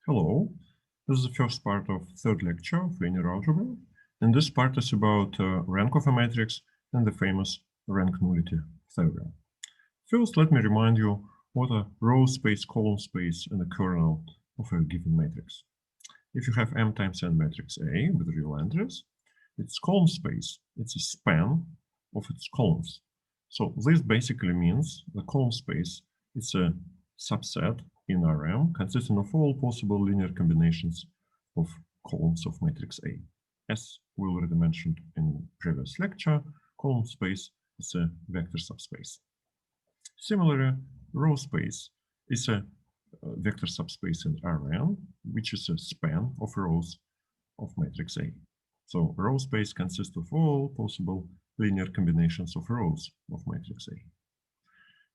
Hello, this is the first part of third lecture of linear algebra, and this part is about rank of a matrix and the famous rank nullity theorem. First, let me remind you what a row space, column space, and a kernel of a given matrix. If you have M times N matrix A with real entries, its column space, it's a span of its columns. So this basically means the column space is a subset in Rm consisting of all possible linear combinations of columns of matrix A. As we already mentioned in previous lecture, column space is a vector subspace. Similarly, row space is a vector subspace in Rn, which is a span of rows of matrix A. So row space consists of all possible linear combinations of rows of matrix A.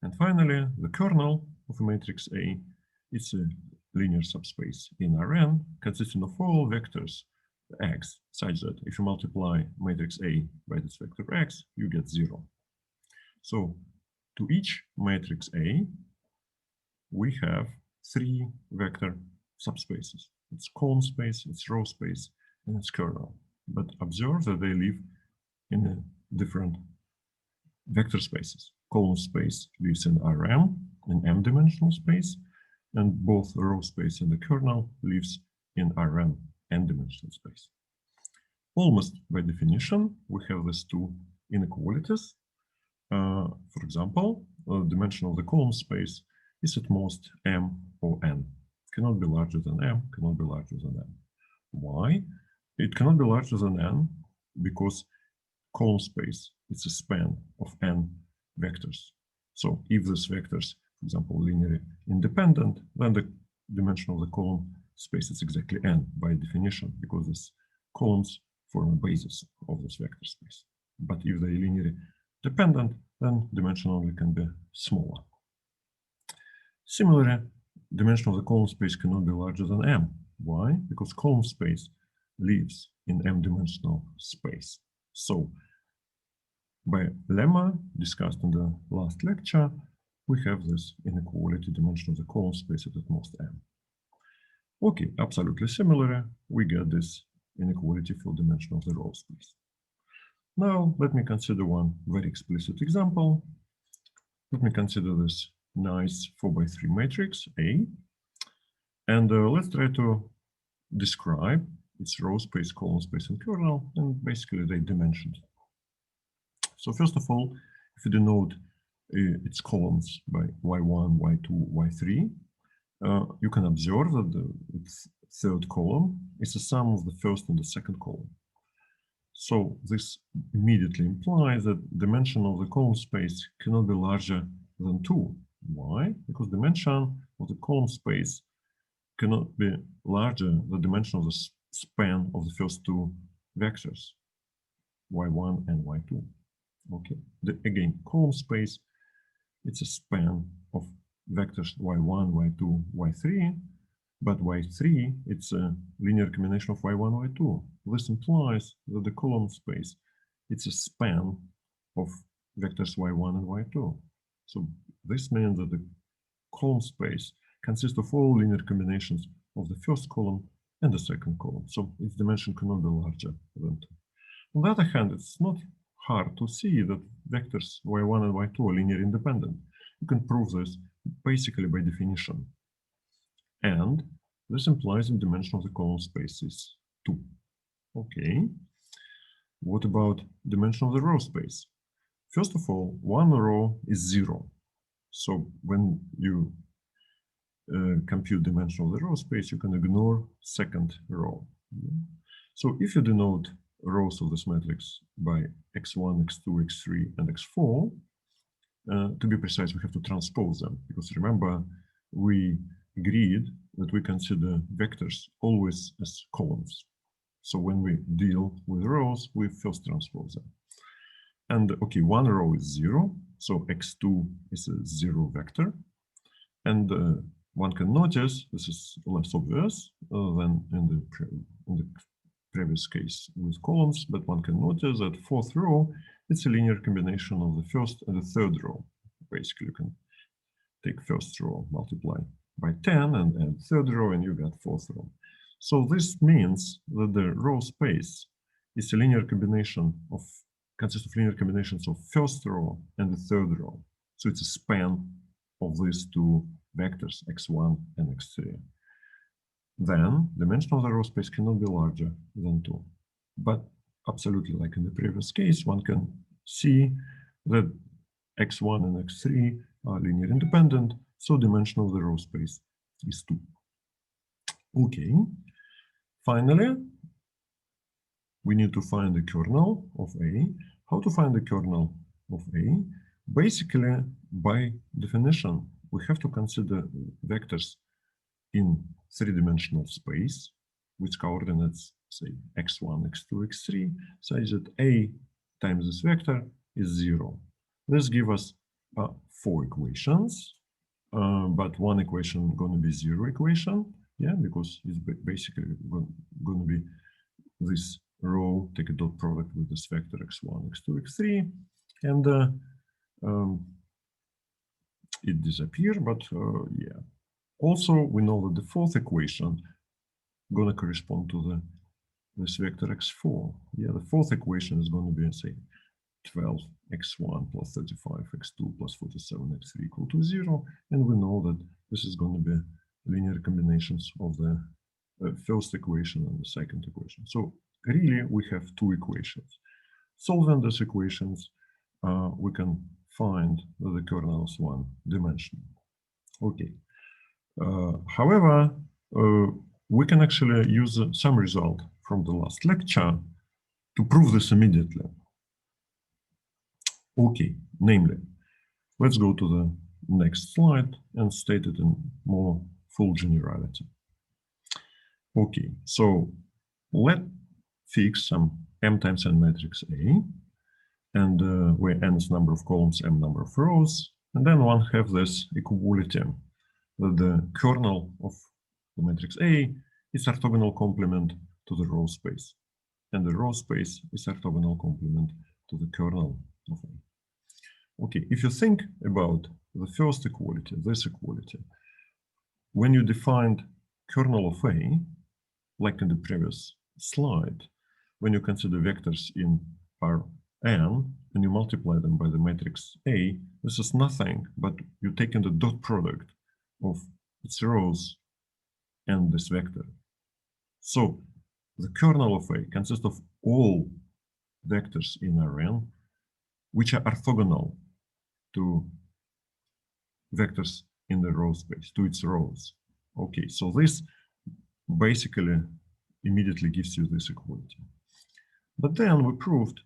And finally, the kernel of a matrix A is a linear subspace in Rn consisting of all vectors x, such that if you multiply matrix A by this vector x, you get 0. So to each matrix A, we have 3 vector subspaces. It's column space, it's row space, and it's kernel. But observe that they live in different vector spaces. Column space lives in Rm, in m-dimensional space, and both row space and the kernel lives in Rn, n-dimensional space. Almost by definition, we have these two inequalities. For example, the dimension of the column space is at most m or n. It cannot be larger than m, cannot be larger than n. Why? It cannot be larger than n because column space is a span of n vectors. So if these vectors, for example, linearly independent, then the dimension of the column space is exactly n by definition, because these columns form a basis of this vector space. But if they linearly dependent, then dimension only can be smaller. Similarly, dimension of the column space cannot be larger than m. Why? Because column space lives in m-dimensional space. So by lemma discussed in the last lecture, we have this inequality dimension of the column space at most m. Okay, absolutely similar, we get this inequality for dimension of the row space. Now let me consider one very explicit example. Let me consider this nice 4×3 matrix A, and let's try to describe its row space, column space, and kernel, and basically their dimensions. So first of all, if you denote its columns by y1, y2, y3, you can observe that its third column is the sum of the first and the second column. So this immediately implies that dimension of the column space cannot be larger than 2. Why? Because dimension of the column space cannot be larger than the dimension of the span of the first two vectors, y1 and y2. Okay. Again, column space, it's a span of vectors y1, y2, y3, but y3, it's a linear combination of y1, y2. This implies that the column space, it's a span of vectors y1 and y2. So this means that the column space consists of all linear combinations of the first column and the second column. So its dimension cannot be larger than 2. On the other hand, it's not hard to see that vectors y1 and y2 are linear independent. You can prove this basically by definition. And this implies the dimension of the column space is 2. Okay. What about dimension of the row space? First of all, one row is 0. So when you compute dimension of the row space, you can ignore second row. So if you denote rows of this matrix by x1, x2, x3, and x4, to be precise, we have to transpose them, because remember, we agreed that we consider vectors always as columns. So when we deal with rows, we first transpose them. And okay, one row is 0, so x2 is a 0 vector. And one can notice, this is less obvious than in the previous case with columns, but one can notice that fourth row, it's a linear combination of the first and the third row. Basically, you can take first row, multiply by 10 and add third row, and you got fourth row. So this means that the row space is a linear combination of, consists of linear combinations of first row and the third row. So it's a span of these two vectors, x1 and x3. Then dimension of the row space cannot be larger than 2. But absolutely, like in the previous case, one can see that x1 and x3 are linear independent, so dimension of the row space is 2. Okay. Finally, we need to find the kernel of A. How to find the kernel of A? Basically, by definition, we have to consider vectors in three-dimensional space with coordinates, say, x1, x2, x3, such that A times this vector is 0. This gives us 4 equations, but one equation going to be 0 equation, yeah, because it's basically going to be this row, take a dot product with this vector x1, x2, x3, and it disappears, but yeah. Also, we know that the fourth equation going to correspond to this vector x4. Yeah, the fourth equation is going to be, say, 12x1 plus 35x2 plus 47x3 equal to 0. And we know that this is going to be linear combinations of the first equation and the second equation. So really, we have 2 equations. Solving these equations, we can find that the kernel is one-dimensional. Okay. However, we can actually use some result from the last lecture to prove this immediately. Okay, namely, let's go to the next slide and state it in more full generality. Okay, so let's fix some m times n matrix A, and where n is number of columns, m number of rows, and then one have this equality that the kernel of the matrix A is orthogonal complement to the row space, and the row space is orthogonal complement to the kernel of A. Okay, if you think about the first equality, this equality, when you defined kernel of A, like in the previous slide, when you consider vectors in Rn and you multiply them by the matrix A, this is nothing but you take in the dot product of its rows and this vector. So the kernel of A consists of all vectors in Rn which are orthogonal to vectors in the row space, to its rows. Okay, so this basically immediately gives you this equality. But then we proved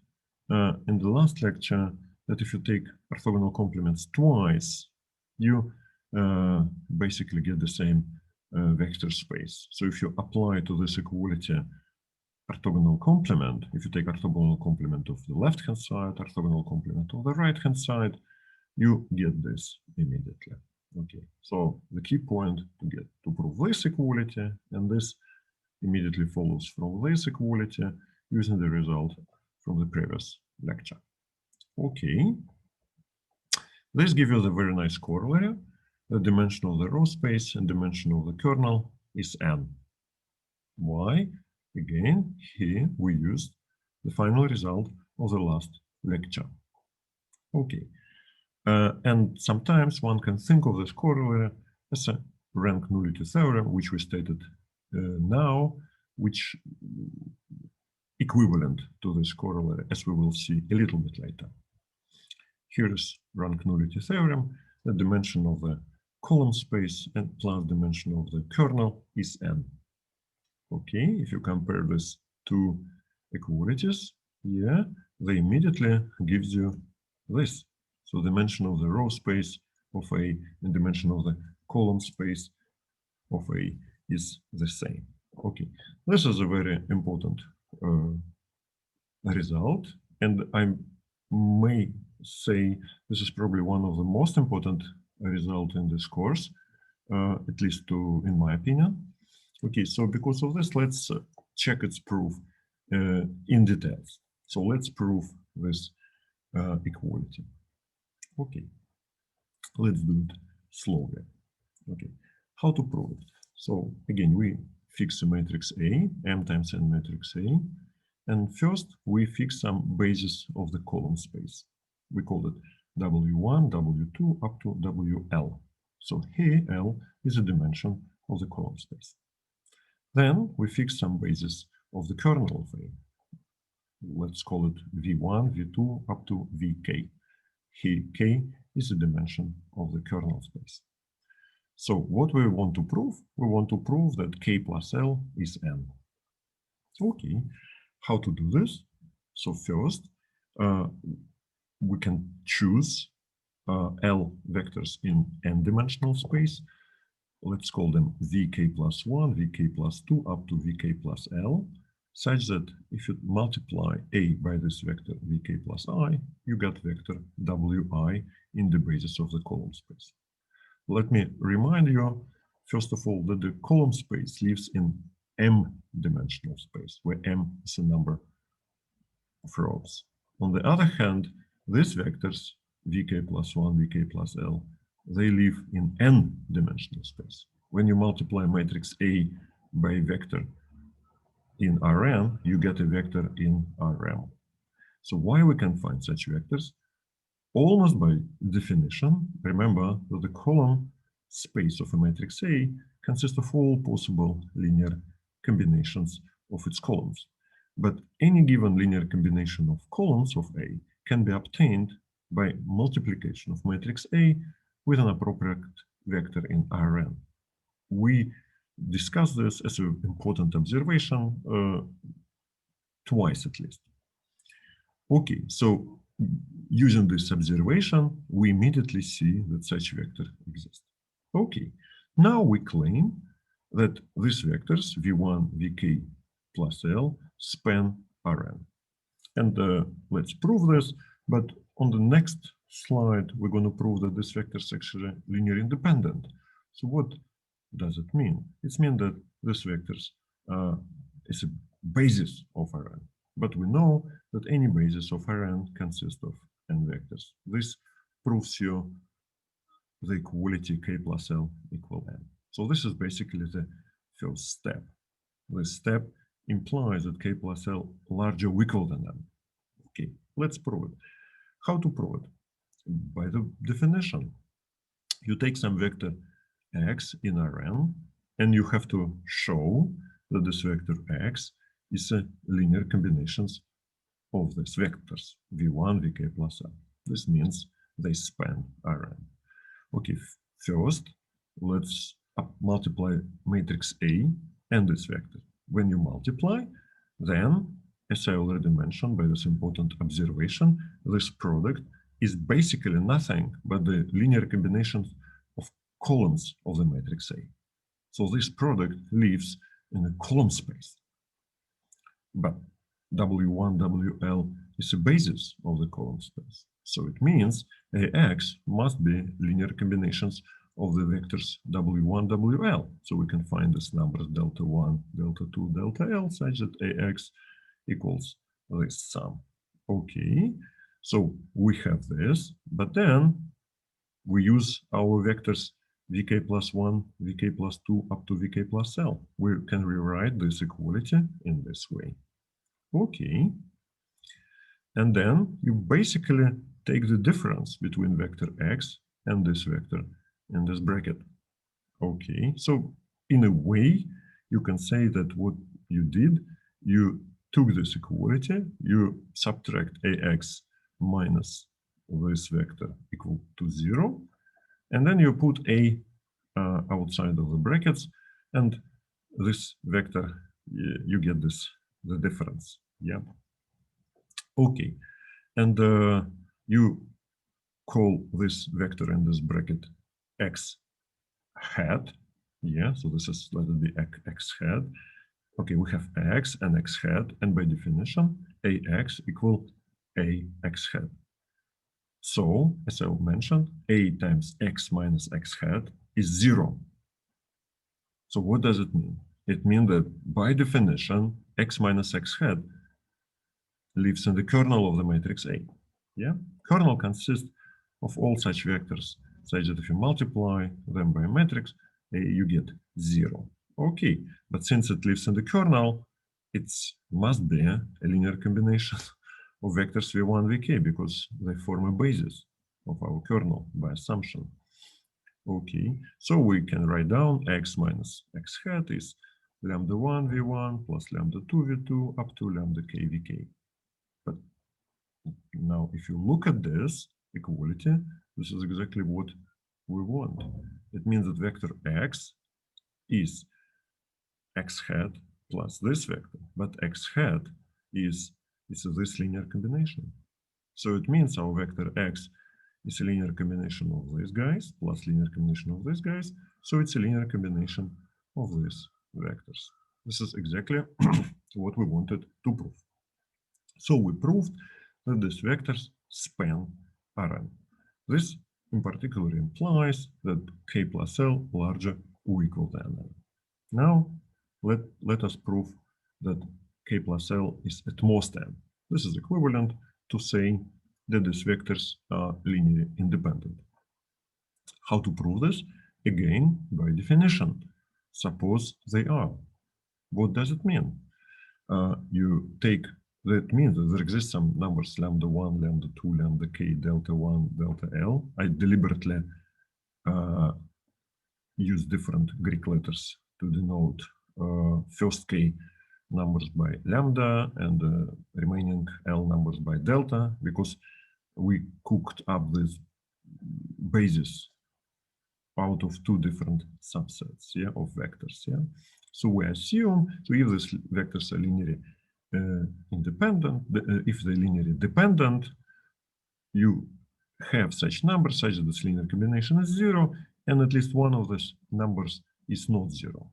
in the last lecture that if you take orthogonal complements twice, you basically get the same vector space. So if you apply to this equality orthogonal complement, if you take orthogonal complement of the left-hand side, orthogonal complement of the right-hand side, you get this immediately. Okay, so the key point to prove this equality, and this immediately follows from this equality using the result from the previous lecture. Okay, this gives you the very nice corollary. The dimension of the row space and dimension of the kernel is n. Why? Again, here we used the final result of the last lecture. Okay, and sometimes one can think of this corollary as a rank nullity theorem, which we stated now, which equivalent to this corollary, as we will see a little bit later. Here is rank nullity theorem. The dimension of the column space and plus dimension of the kernel is n. Okay, if you compare these two equalities, yeah, they immediately gives you this. So dimension of the row space of A and dimension of the column space of A is the same. Okay, this is a very important result, and I may say this is probably one of the most important results in this course, at least in my opinion. Okay, so because of this, let's check its proof in details. So let's prove this equality. Okay, let's do it slowly. Okay, How to prove it? So again, we fix a matrix A, M times N matrix A, and first we fix some bases of the column space. We call it W1, W2 up to WL. So here L is a dimension of the column space. Then we fix some bases of the kernel of A. Let's call it V1, V2 up to Vk. Here K is a dimension of the kernel space. So what we want to prove? We want to prove that K plus L is N. Okay, how to do this? So first, we can choose L vectors in n-dimensional space. Let's call them Vk plus 1, Vk plus 2 up to Vk plus L, such that if you multiply A by this vector Vk plus I, you get vector Wi in the basis of the column space. Let me remind you, first of all, that the column space lives in m-dimensional space, where m is the number of rows. On the other hand, these vectors, Vk plus 1, Vk plus L, they live in n-dimensional space. When you multiply matrix A by vector in Rn, you get a vector in Rm. So why we can find such vectors? Almost by definition, remember that the column space of a matrix A consists of all possible linear combinations of its columns. But any given linear combination of columns of A can be obtained by multiplication of matrix A with an appropriate vector in Rn. We discussed this as an important observation twice at least. Okay, so using this observation, we immediately see that such vector exists. Okay, now we claim that these vectors V1, Vk plus L span Rn. And let's prove this, but on the next slide, we're going to prove that this vector is actually linear independent. So what does it mean? It means that this vectors is a basis of Rn. But we know that any basis of Rn consists of n vectors. This proves you the equality K plus L equal n. So this is basically the first step. This step implies that K plus L larger or equal than n. Okay, let's prove it. How to prove it? By the definition. You take some vector x in Rn, and you have to show that this vector x is a linear combinations of these vectors, V1, Vk plus L. This means they span Rn. Okay, first, let's multiply matrix A and this vector. When you multiply, then, as I already mentioned by this important observation, this product is basically nothing but the linear combinations of columns of the matrix A. So this product lives in a column space. But W1, WL is a basis of the column space. So it means AX must be linear combinations of the vectors W1, WL. So we can find these numbers delta 1, delta 2, delta L such that AX equals this sum. Okay, so we have this, but then we use our vectors Vk plus 1, Vk plus 2 up to Vk plus L. We can rewrite this equality in this way. Okay, and then you basically take the difference between vector x and this vector in this bracket. Okay, so in a way, you can say that what you did, you took this equality, you subtract ax minus this vector equal to 0, and then you put a outside of the brackets, and this vector, you get this, the difference. Yeah. Okay, and you call this vector in this bracket x hat. Yeah, so this is, let it be x hat. Okay, we have x and x hat, and by definition, ax equal ax hat. So, as I mentioned, a times x minus x hat is 0. So what does it mean? It means that by definition, x minus x hat lives in the kernel of the matrix A. Yeah, kernel consists of all such vectors, such that if you multiply them by a matrix, you get 0. Okay, but since it lives in the kernel, it must be a linear combination of vectors v1, vk, because they form a basis of our kernel by assumption. Okay, so we can write down x minus x hat is lambda 1 v1 plus lambda 2 v2 up to lambda k vk. But now if you look at this equality, this is exactly what we want. It means that vector x is x hat plus this vector, but x hat is this linear combination. So it means our vector x is a linear combination of these guys plus linear combination of these guys. So it's a linear combination of these vectors. This is exactly what we wanted to prove. So we proved that these vectors span Rn. This in particular implies that k plus l larger or equal than n. Now let us prove that k plus l is at most n. This is equivalent to saying that these vectors are linearly independent. How to prove this? Again, by definition. Suppose they are. What does it mean? That means that there exist some numbers lambda 1, lambda 2, lambda k, delta 1, delta l. I deliberately use different Greek letters to denote first k numbers by lambda and remaining l numbers by delta, because we cooked up this basis out of two different subsets, yeah, of vectors. Yeah, so we assume, so if these vectors are linearly independent, if they're linearly dependent, you have such numbers such that this linear combination is 0, and at least one of these numbers is not 0.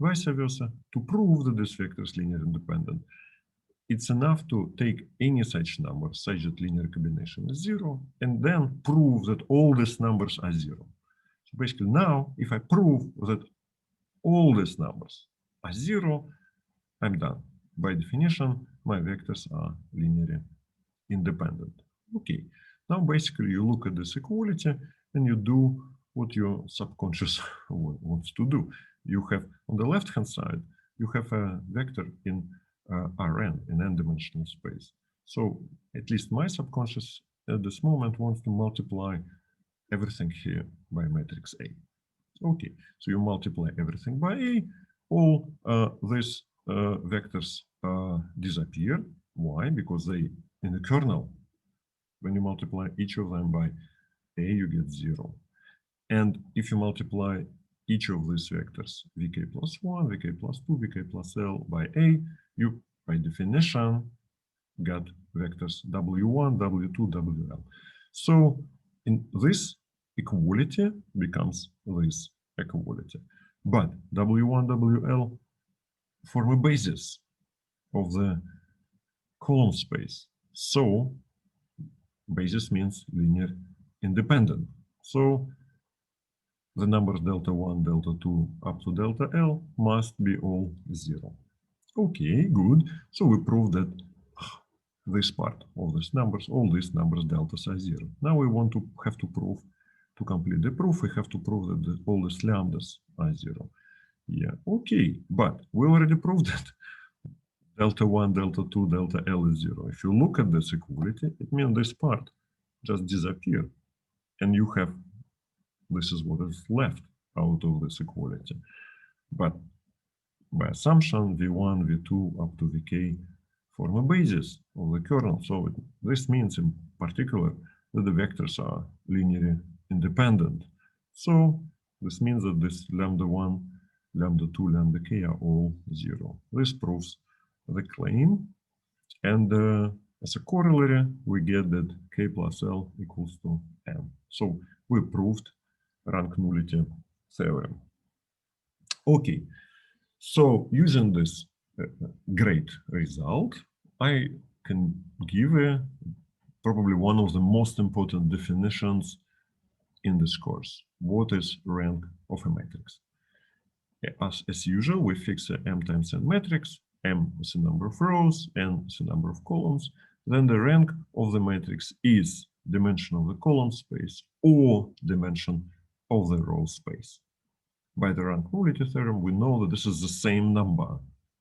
Vice versa, to prove that this vector is linearly independent, it's enough to take any such number such that linear combination is 0, and then prove that all these numbers are 0. So basically now, if I prove that all these numbers are 0, I'm done. By definition, my vectors are linearly independent. Okay, now basically you look at this equality and you do what your subconscious wants to do. You have, on the left-hand side, you have a vector in Rn, in n-dimensional space. So at least my subconscious at this moment wants to multiply everything here by matrix A. Okay, so you multiply everything by A, all these vectors disappear. Why? Because they, in the kernel, when you multiply each of them by A, you get 0. And if you multiply each of these vectors, vk plus 1, vk plus 2, vk plus l by A, you, by definition, got vectors w1, w2, wl. So in this equality becomes this equality. But w1, wl form a basis of the column space. So basis means linear independent. So the numbers delta 1, delta 2 up to delta l must be all 0. Okay, good. So we prove that this part of these numbers, all these numbers deltas are 0. Now we want to have to prove, to complete the proof, we have to prove that all these lambdas are 0. Yeah, okay, but we already proved that delta 1, delta 2, delta L is 0. If you look at this equality, it means this part just disappeared. And you have, this is what is left out of this equality. But by assumption, V1, V2 up to Vk form a basis of the kernel. So this means in particular that the vectors are linearly independent. So this means that this lambda 1, lambda 2, lambda k are all 0. This proves the claim. And as a corollary, we get that k plus l equals to n. So we proved rank nullity theorem. Okay, so using this great result, I can give probably one of the most important definitions in this course. What is rank of a matrix? As usual, we fix a m times n matrix. M is the number of rows, n is the number of columns. Then the rank of the matrix is dimension of the column space or dimension of the row space. by the rank nullity theorem, we know that this is the same number.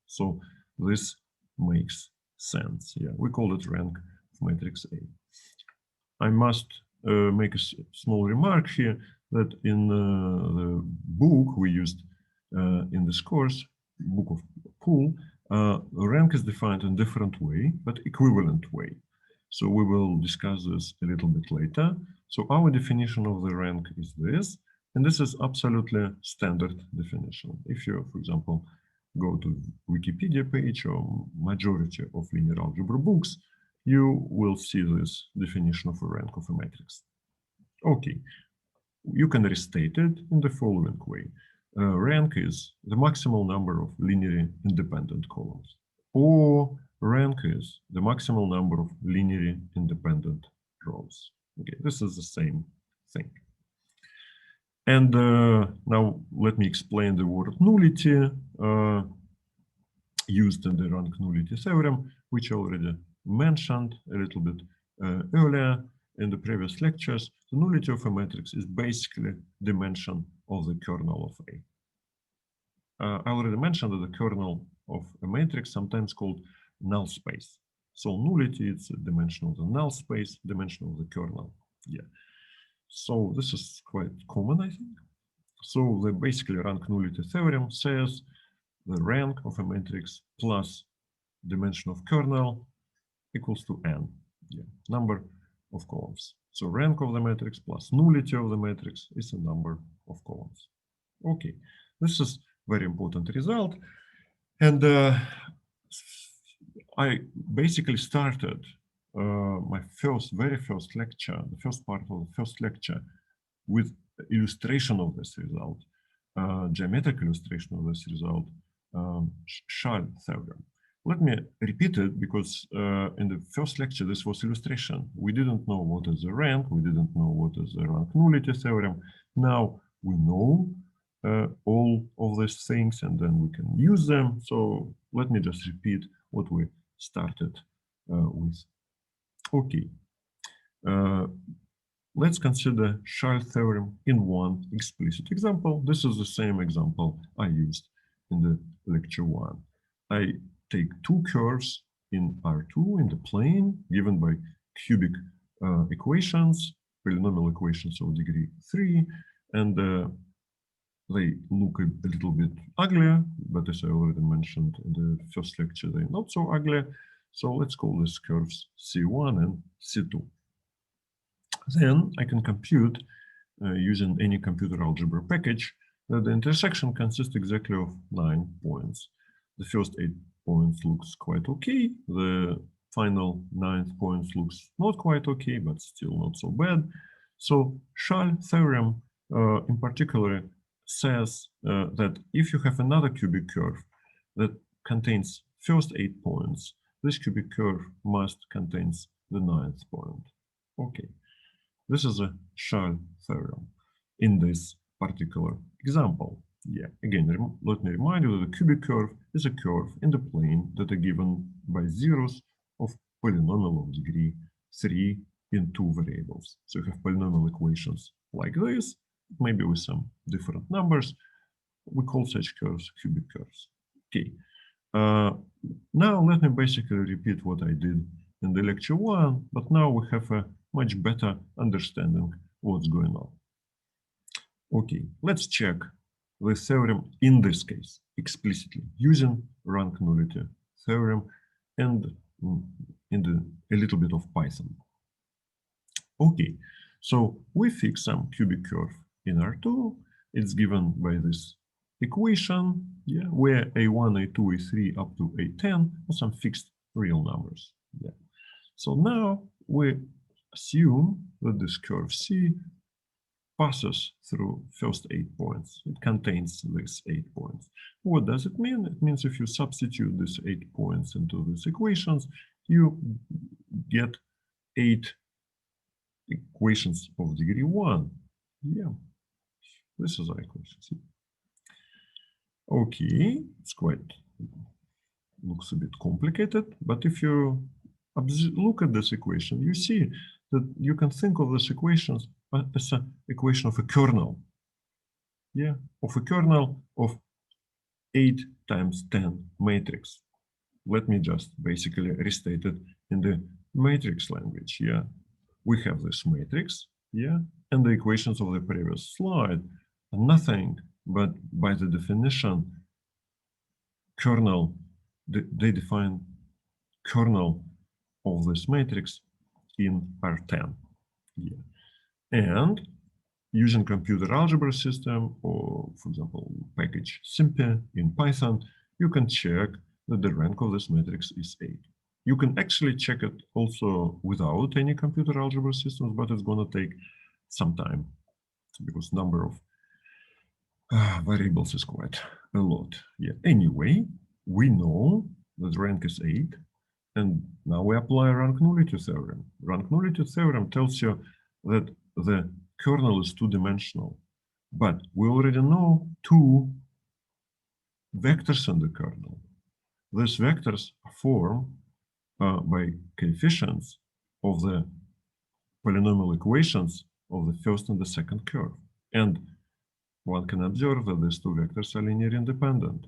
So this makes sense. Yeah, we call it rank of matrix A. I must make a small remark here that in the book we used in this course, book of Poole, rank is defined in a different way, but equivalent way. So we will discuss this a little bit later. So our definition of the rank is this, and this is absolutely standard definition. If you, for example, go to Wikipedia page or majority of linear algebra books, you will see this definition of a rank of a matrix. Okay, you can restate it in the following way. Rank is the maximal number of linearly independent columns, or rank is the maximal number of linearly independent rows. Okay, this is the same thing. And now let me explain the word nullity used in the rank nullity theorem, which I already mentioned a little bit earlier in the previous lectures. The nullity of a matrix is basically dimension of the kernel of A. I already mentioned that the kernel of a matrix sometimes called null space. So nullity is a dimension of the null space, dimension of the kernel. Yeah. So this is quite common, I think. So the basically rank nullity theorem says the rank of a matrix plus dimension of kernel equals to n, yeah, number of columns. So rank of the matrix plus nullity of the matrix is a number of columns. Okay, this is very important result. And I basically started my very first lecture, the first part of the first lecture, with illustration of this result, geometric illustration of this result, Schall theorem. Let me repeat it because in the first lecture, this was illustration. We didn't know what is the rank. We didn't know what is the rank nullity theorem. Now we know all of these things and then we can use them. So let me just repeat what we started with. Okay. Let's consider Schall theorem in one explicit example. This is the same example I used in the lecture one. I take two curves in R2 in the plane given by cubic equations, polynomial equations of degree 3, and they look a little bit uglier, but as I already mentioned in the first lecture, they're not so ugly. So let's call these curves C1 and C2. Then I can compute using any computer algebra package that the intersection consists exactly of 9 points. The first 8 points looks quite okay. The final 9th point looks not quite okay, but still not so bad. So Schall theorem in particular says that if you have another cubic curve that contains first 8 points, this cubic curve must contain the 9th point. Okay, this is a Schall theorem in this particular example. Yeah, again, let me remind you that the cubic curve is a curve in the plane that are given by zeros of polynomial of degree 3 in 2 variables. So you have polynomial equations like this, maybe with some different numbers. We call such curves cubic curves. Okay. Now let me basically repeat what I did in the lecture one, but now we have a much better understanding what's going on. Okay, let's check the theorem in this case explicitly using rank nullity theorem and a little bit of Python. Okay, so we fix some cubic curve in R2. It's given by this equation, yeah, where A1, A2, A3 up to A10 are some fixed real numbers. Yeah. So now we assume that this curve C passes through first 8 points. It contains these 8 points. What does it mean? It means if you substitute these 8 points into these equations, you get 8 equations of degree 1. Yeah, this is our equation. Okay, it's quite, looks a bit complicated, but if you look at this equation, you see that you can think of this equation as an equation of a kernel. yeah, of a kernel of 8 times 10 matrix. Let me just basically restate it in the matrix language. Yeah, we have this matrix, yeah, and the equations of the previous slide are nothing but, by the definition, kernel. They define kernel of this matrix in R10. Yeah, and using computer algebra system, or for example, package SymPy in Python, you can check that the rank of this matrix is 8. You can actually check it also without any computer algebra systems, but it's going to take some time because number of variables is quite a lot. Yeah. Anyway, we know that rank is 8, and now we apply rank nullity theorem. Rank nullity theorem tells you that the kernel is two-dimensional, but we already know 2 vectors in the kernel. These vectors are formed by coefficients of the polynomial equations of the first and the second curve. And one can observe that these 2 vectors are linearly independent.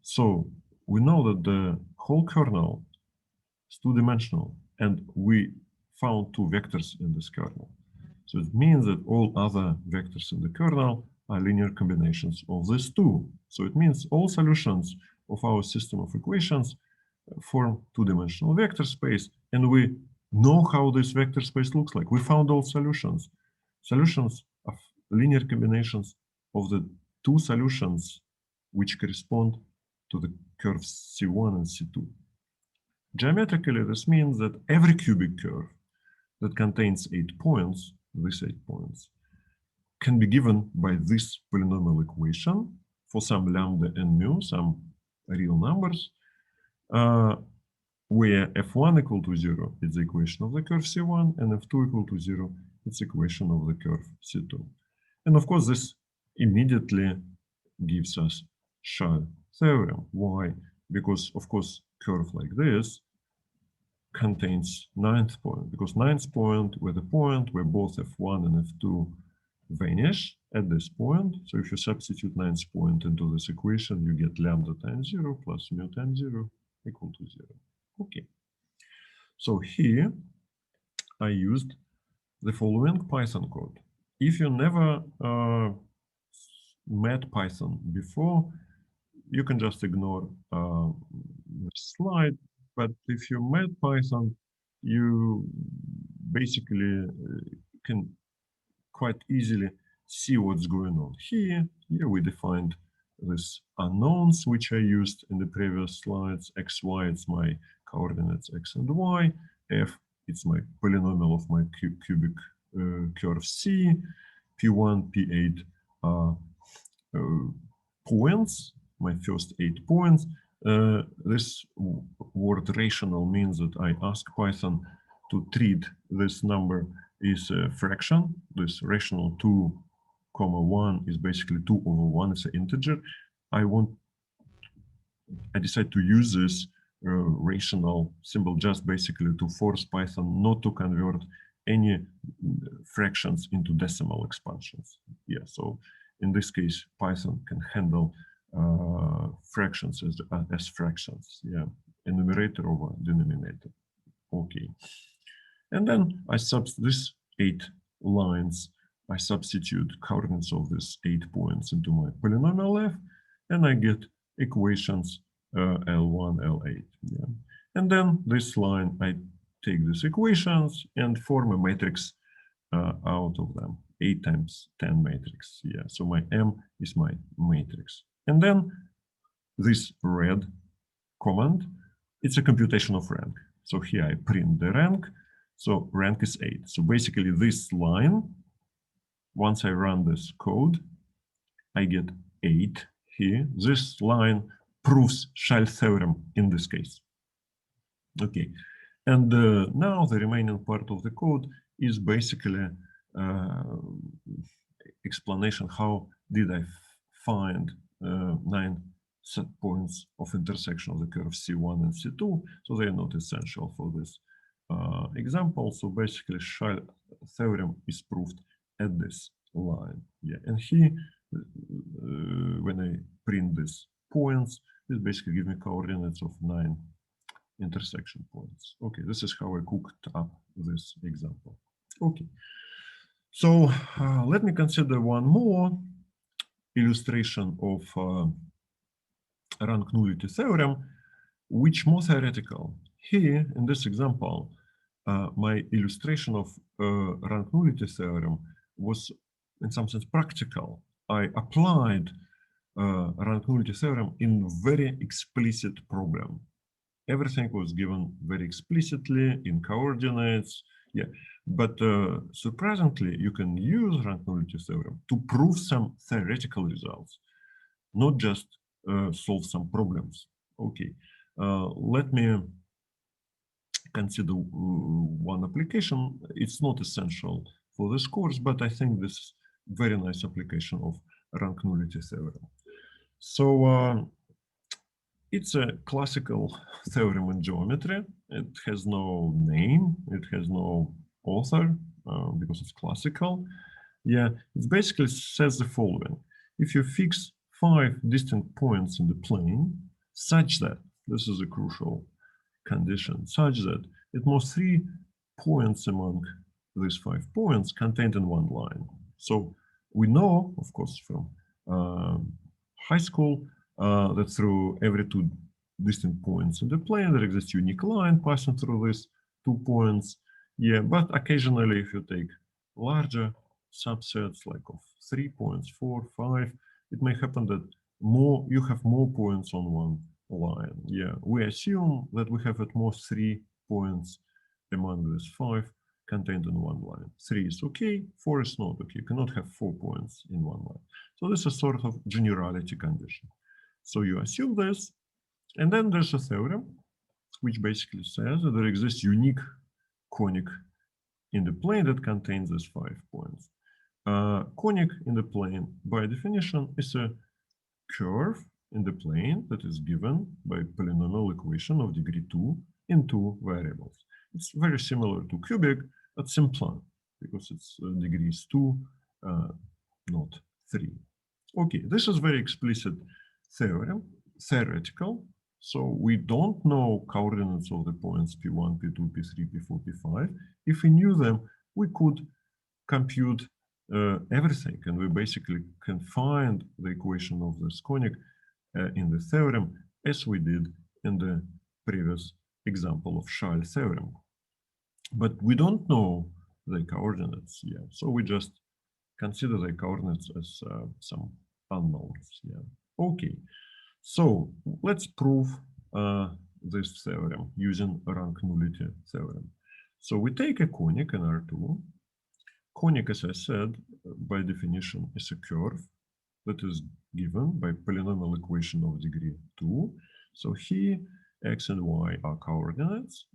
So we know that the whole kernel is two-dimensional, and we found 2 vectors in this kernel. So it means that all other vectors in the kernel are linear combinations of these 2. So it means all solutions of our system of equations form two-dimensional vector space, and we know how this vector space looks like. We found all solutions. Solutions of linear combinations of the 2 solutions which correspond to the curves C1 and C2. Geometrically, this means that every cubic curve that contains 8 points, these 8 points, can be given by this polynomial equation for some lambda and mu, some real numbers, where f1 equal to 0 is the equation of the curve C1, and f2 equal to 0 it's equation of the curve C2. And of course, this immediately gives us Schall theorem. Why? Because, of course, curve like this contains 9th point, because 9th point were the point where both f1 and f2 vanish at this point. So if you substitute 9th point into this equation, you get lambda times 0 plus mu times 0 equal to 0. Okay. So here I used the following Python code. If you never met Python before, you can just ignore the slide. But if you met Python, you basically can quite easily see what's going on. Here we defined these unknowns, which I used in the previous slides. X, Y, it's my coordinates X and Y. F, it's my polynomial of my cubic curve C. P1, P8 are points, my first 8 points. This word rational means that I ask Python to treat this number is a fraction. This rational 2, 1 is basically 2 over 1. It's an integer. I decide to use this rational symbol just basically to force Python not to convert any fractions into decimal expansions. Yeah, so in this case, Python can handle fractions as fractions. Yeah, numerator over denominator. Okay. And then I these 8 lines, I substitute coordinates of these 8 points into my polynomial f, and I get equations L1, L8. Yeah. And then this line, I take these equations and form a matrix out of them, 8 times 10 matrix. Yeah. So my M is my matrix. And then this red command, it's a computation of rank. So here I print the rank. So rank is 8. So basically this line, once I run this code, I get 8 here. This line proves Schall theorem in this case. Okay, and now the remaining part of the code is basically explanation how did I find 9 set points of intersection of the curve C1 and C2. So they are not essential for this example. So basically Schall theorem is proved at this line. Yeah, and here when I print these points, this basically gives me coordinates of 9 intersection points. Okay, this is how I cooked up this example. Okay, so let me consider one more illustration of rank nullity theorem, which more theoretical. Here, in this example, my illustration of rank nullity theorem was, in some sense, practical. I applied rank nullity theorem in very explicit problem. Everything was given very explicitly in coordinates. Yeah, but surprisingly, you can use rank nullity theorem to prove some theoretical results, not just solve some problems. Okay, let me consider one application. It's not essential for this course, but I think this is very nice application of rank nullity theorem. So it's a classical theorem in geometry. It has no name, it has no author because it's classical. Yeah, it basically says the following. If you fix 5 distinct points in the plane such that, this is a crucial condition, such that at most 3 points among these 5 points contained in one line. So we know, of course, from high school that through every 2 distinct points in the plane there exists unique line passing through these 2 points. Yeah, but occasionally if you take larger subsets like of 3 points, 4, 5, it may happen that you have more points on one line. Yeah, we assume that we have at most 3 points among these 5 contained in one line. 3 is okay, 4 is not okay. You cannot have 4 points in one line. So this is sort of generality condition. So you assume this, and then there's a theorem which basically says that there exists unique conic in the plane that contains these 5 points. Conic in the plane, by definition, is a curve in the plane that is given by polynomial equation of degree 2 in 2 variables. It's very similar to cubic, but simpler because its degree is 2, not 3. Okay, this is very explicit theorem, theoretical. So we don't know coordinates of the points P1, P2, P3, P4, P5. If we knew them, we could compute everything, and we basically can find the equation of this conic in the theorem as we did in the previous example of Scheil theorem. But we don't know the coordinates yet, so we just consider the coordinates as some unknowns. Yeah. Okay, so let's prove this theorem using rank nullity theorem. So we take a conic in R2. Conic, as I said, by definition, is a curve that is given by polynomial equation of degree 2. So here, x and y are coordinates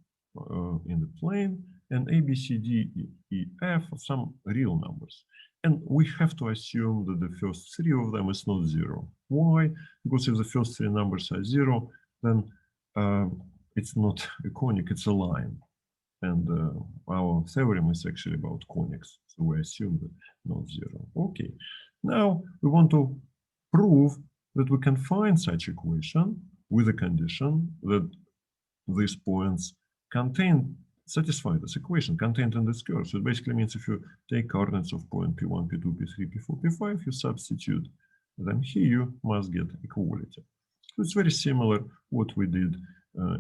in the plane, and a, b, c, d, e, f are some real numbers. And we have to assume that the first 3 of them is not 0. Why? Because if the first 3 numbers are 0, then it's not a conic, it's a line. And our theorem is actually about conics. So we assume that not 0. Okay. Now we want to prove that we can find such equation with a condition that these points satisfy this equation contained in this curve. So it basically means if you take coordinates of point P1, P2, P3, P4, P5, you substitute them here, you must get equality. So it's very similar what we did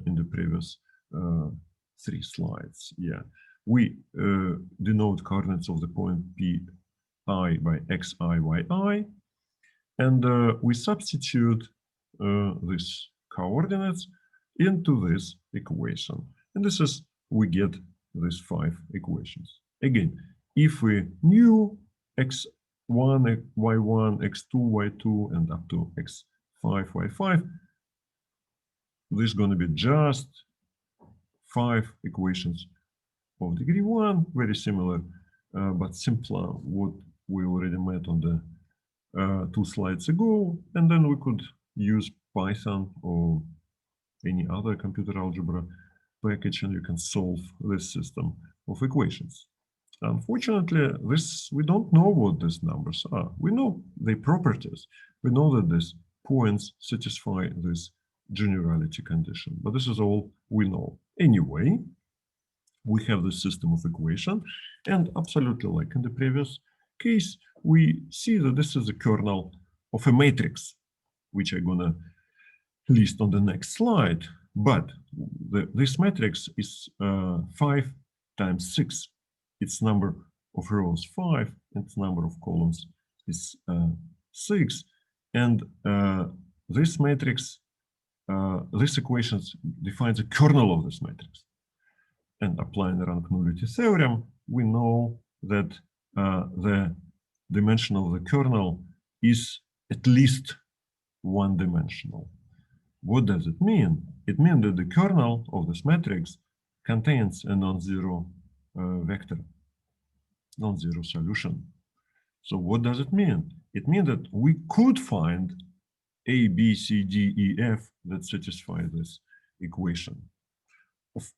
in the previous 3 slides. Yeah, we denote coordinates of the point Pi by xi, yi, and we substitute these coordinates into this equation. And this is, we get these 5 equations. Again, if we knew x1, y1, x2, y2, and up to x5, y5, this is going to be just 5 equations of degree 1, very similar, but simpler what we already met on the 2 slides ago. And then we could use Python or any other computer algebra package, and you can solve this system of equations. Unfortunately, we don't know what these numbers are. We know their properties. We know that these points satisfy this generality condition, but this is all we know. Anyway, we have the system of equation, and absolutely like in the previous case, we see that this is a kernel of a matrix, which I'm gonna list on the next slide. But this matrix is 5 times 6. Its number of rows 5, and its number of columns is 6. And this matrix, this equation defines a kernel of this matrix. And applying the rank nullity theorem, we know that the dimension of the kernel is at least one-dimensional. What does it mean? It means that the kernel of this matrix contains a non-zero vector, non-zero solution. So what does it mean? It means that we could find A, B, C, D, E, F that satisfy this equation.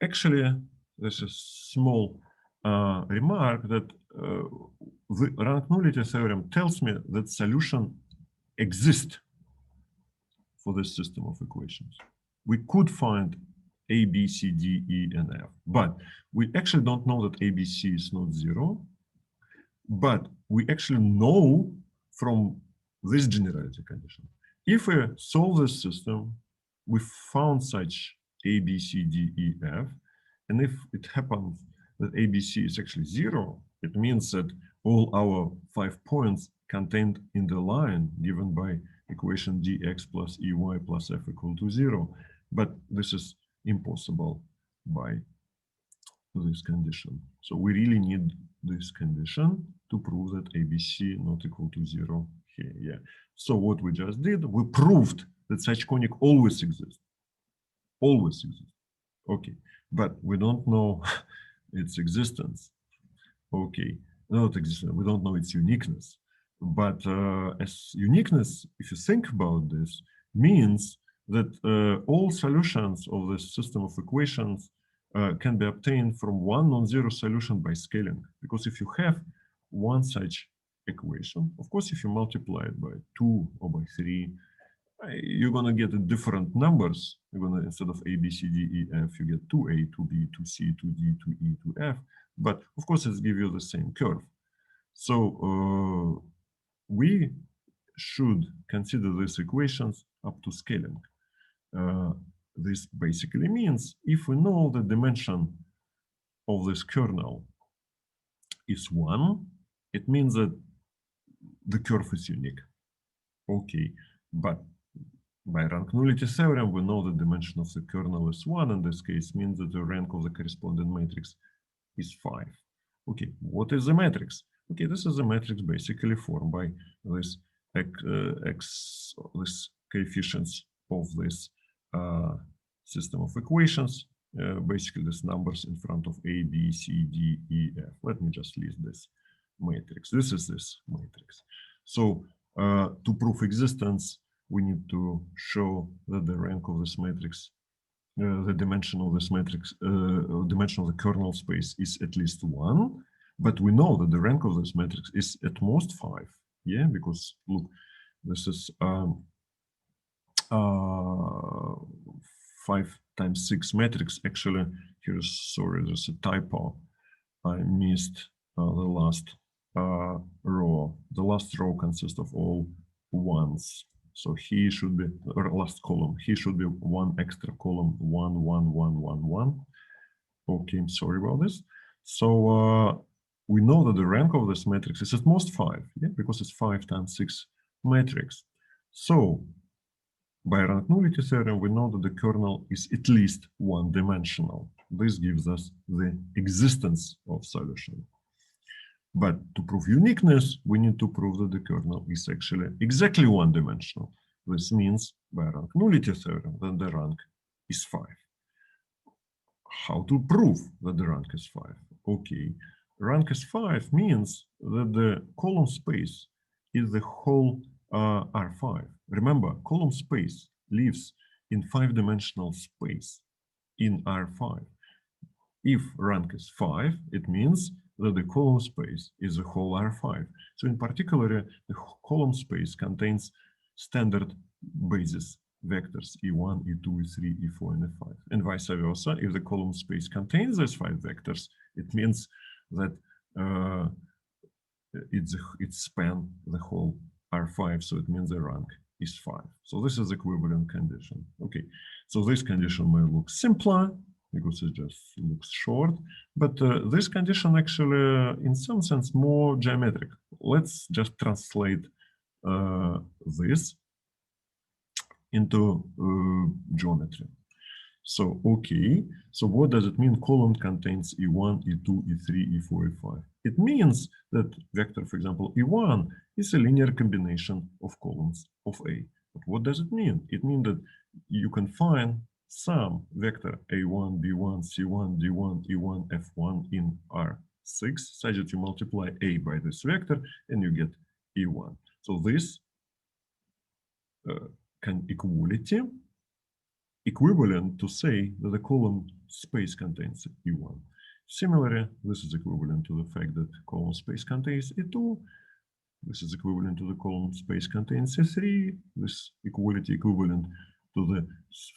Actually, there's a small remark that the rank nullity theorem tells me that solution exists for this system of equations. We could find A, B, C, D, E, and F, but we actually don't know that A, B, C is not zero. But we actually know from this generality condition. If we solve this system, we found such A, B, C, D, E, F, and if it happens that A, B, C is actually zero, it means that all our 5 points contained in the line given by equation dx plus ey plus f equal to 0. But this is impossible by this condition. So we really need this condition to prove that ABC not equal to 0 here. Yeah. So what we just did, we proved that such conic always exists. Always exists. Okay. But we don't know its existence. Okay. Not existence. We don't know its uniqueness. But as uniqueness, if you think about this, means that all solutions of this system of equations can be obtained from one non-zero solution by scaling. Because if you have one such equation, of course, if you multiply it by 2 or by 3, you're going to get different numbers. You're going to, instead of A, B, C, D, E, F, you get 2A, 2B, 2C, 2D, 2E, 2F. But of course, it gives you the same curve. So we should consider these equations up to scaling. This basically means if we know the dimension of this kernel is 1, it means that the curve is unique. Okay, but by rank nullity theorem, we know the dimension of the kernel is 1. In this case, means that the rank of the corresponding matrix is 5. Okay, what is the matrix? Okay, this is a matrix basically formed by this this coefficients of this system of equations, basically these numbers in front of A, B, C, D, E, F. Let me just list this matrix. This is this matrix. So to prove existence, we need to show that the rank of this matrix, the dimension of this matrix, dimension of the kernel space is at least 1. But we know that the rank of this matrix is at most 5. Yeah, because look, this is 5 times 6 matrix. Actually, here's, sorry, there's a typo. I missed the last row. The last row consists of all ones. So he should be, or last column, he should be one extra column, 1, 1, 1, 1, 1. Okay, I'm sorry about this. So we know that the rank of this matrix is at most 5, yeah, because it's 5 times 6 matrix. So by rank nullity theorem, we know that the kernel is at least one-dimensional. This gives us the existence of solution. But to prove uniqueness, we need to prove that the kernel is actually exactly one-dimensional. This means by rank nullity theorem that the rank is 5. How to prove that the rank is 5? Okay, rank is 5 means that the column space is the whole R5. Remember, column space lives in 5-dimensional space in R5. If rank is 5, it means that the column space is the whole R5. So in particular, the column space contains standard basis vectors E1, E2, E3, E4, and E5, and vice versa. If the column space contains these 5 vectors, it means that it span the whole R5, so it means the rank is 5. So this is equivalent condition. Okay, so this condition may look simpler because it just looks short, but this condition actually, in some sense, more geometric. Let's just translate this into geometry. So, okay, so what does it mean column contains E1, E2, E3, E4, E5? It means that vector, for example, E1 is a linear combination of columns of A. But what does it mean? It means that you can find some vector A1, B1, C1, D1, E1, F1 in R6, such that you multiply A by this vector and you get E1. So this equivalent to say that the column space contains E1. Similarly, this is equivalent to the fact that column space contains E2. This is equivalent to the column space contains E3. This equality equivalent to the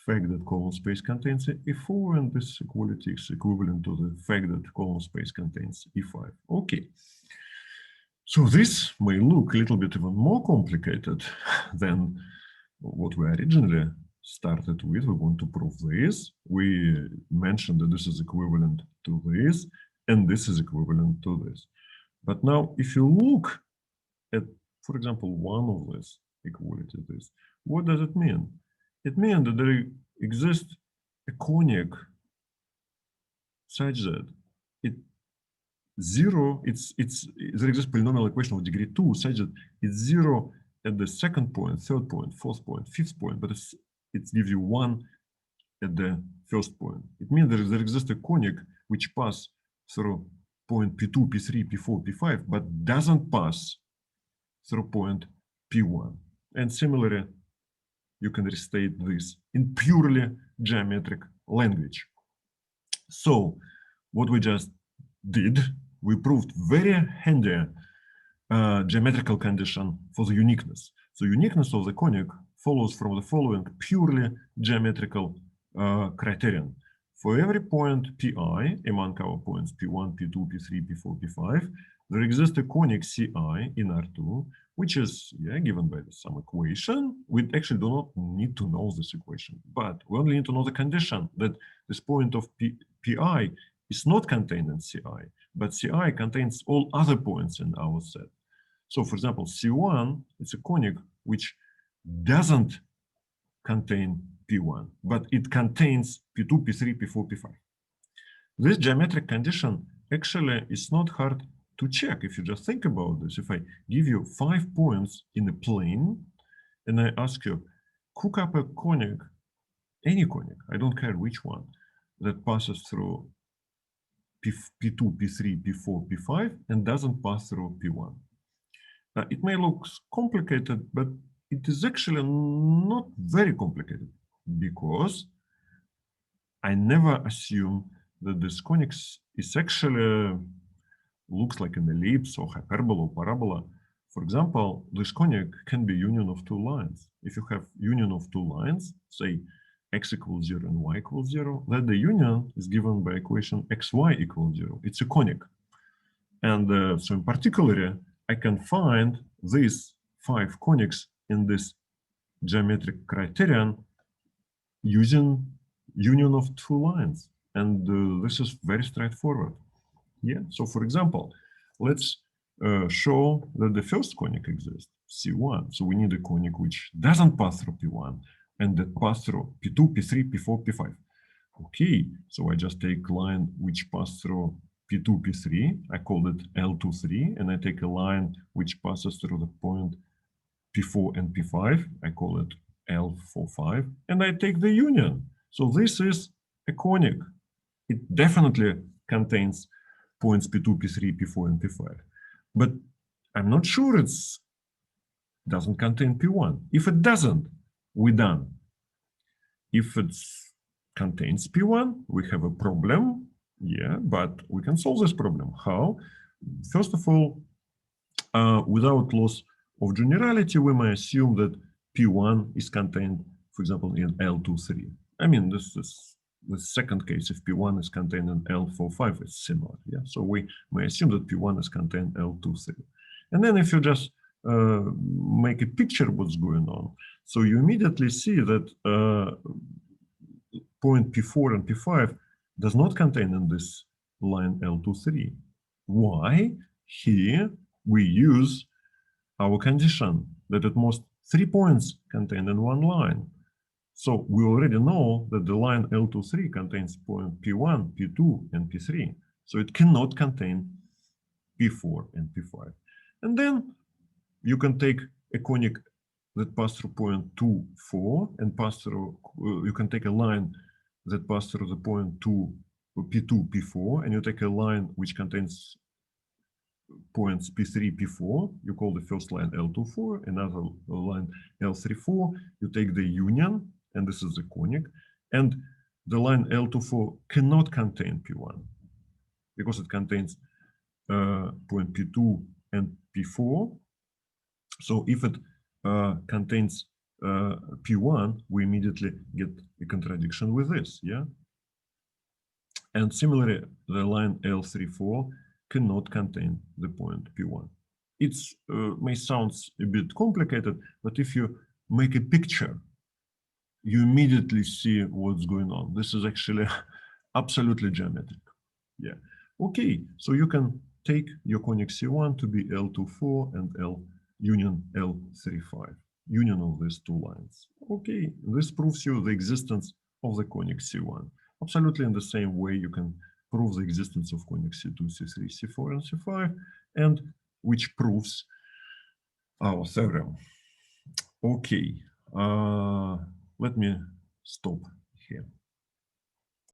fact that column space contains E4, and this equality is equivalent to the fact that column space contains E5. Okay. So this may look a little bit even more complicated than what we originally started with. We want to prove this. We mentioned that this is equivalent to this, and this is equivalent to this. But now, if you look at, for example, one of these equality, this, what does it mean? It means that there exists a conic such that there exists polynomial equation of degree 2 such that it's 0 at the second point, third point, fourth point, fifth point, but it gives you 1 at the first point. It means there exists a conic which passes through point P2, P3, P4, P5, but doesn't pass through point P1. And similarly, you can restate this in purely geometric language. So what we just did, we proved very handy geometrical condition for the uniqueness. So uniqueness of the conic follows from the following purely geometrical criterion. For every point Pi among our points P1, P2, P3, P4, P5, there exists a conic Ci in R2, which is given by some equation. We actually do not need to know this equation, but we only need to know the condition that this point of Pi is not contained in Ci, but Ci contains all other points in our set. So, for example, C1 is a conic which doesn't contain P1, but it contains P2, P3, P4, P5. This geometric condition actually is not hard to check if you just think about this. If I give you 5 points in a plane and I ask you, cook up a conic, any conic, I don't care which one, that passes through P2, P3, P4, P5 and doesn't pass through P1. It may look complicated, but it is actually not very complicated because I never assume that this conic is actually looks like an ellipse or hyperbola or parabola. For example, this conic can be union of 2 lines. If you have union of 2 lines, say x equals 0 and y equals 0, then the union is given by equation xy equals 0. It's a conic. And so in particular, I can find these 5 conics in this geometric criterion using union of 2 lines. And this is very straightforward. Yeah. So for example, let's show that the first conic exists, C1. So we need a conic which doesn't pass through P1 and that pass through P2, P3, P4, P5. Okay, so I just take line which pass through P2, P3, I call it L23, and I take a line which passes through the point P4 and P5, I call it L45, and I take the union. So this is a conic. It definitely contains points P2, P3, P4, and P5. But I'm not sure it doesn't contain P1. If it doesn't, we're done. If it contains P1, we have a problem. Yeah, but we can solve this problem. How? First of all, without loss of generality, we may assume that P1 is contained, for example, in L23. I mean, this is the second case. If P1 is contained in L45, it's similar. Yeah, so we may assume that P1 is contained L23. And then if you just make a picture of what's going on, so you immediately see that point P4 and P5 does not contain in this line L23. Why? Here we use our condition that at most 3 points contained in one line. So we already know that the line L23 contains point P1, P2, and P3. So it cannot contain P4 and P5. And then you can take a conic that passes through point 2, 4, and pass through, you can take a line that passes through the point 2, P2, P4, and you take a line which contains points P3, P4, you call the first line L24, another line L34, you take the union, and this is the conic, and the line L24 cannot contain P1 because it contains point P2 and P4. So if it contains P1, we immediately get a contradiction with this, yeah? And similarly, the line L34 cannot contain the point P1. It may sound a bit complicated, but if you make a picture, you immediately see what's going on. This is actually absolutely geometric. Yeah. Okay, so you can take your conic C1 to be L24 and L union L35, union of these two lines. Okay, this proves you the existence of the conic C1. Absolutely in the same way you can prove the existence of conic C2, C3, C4, and C5, and which proves our theorem. Okay, let me stop here.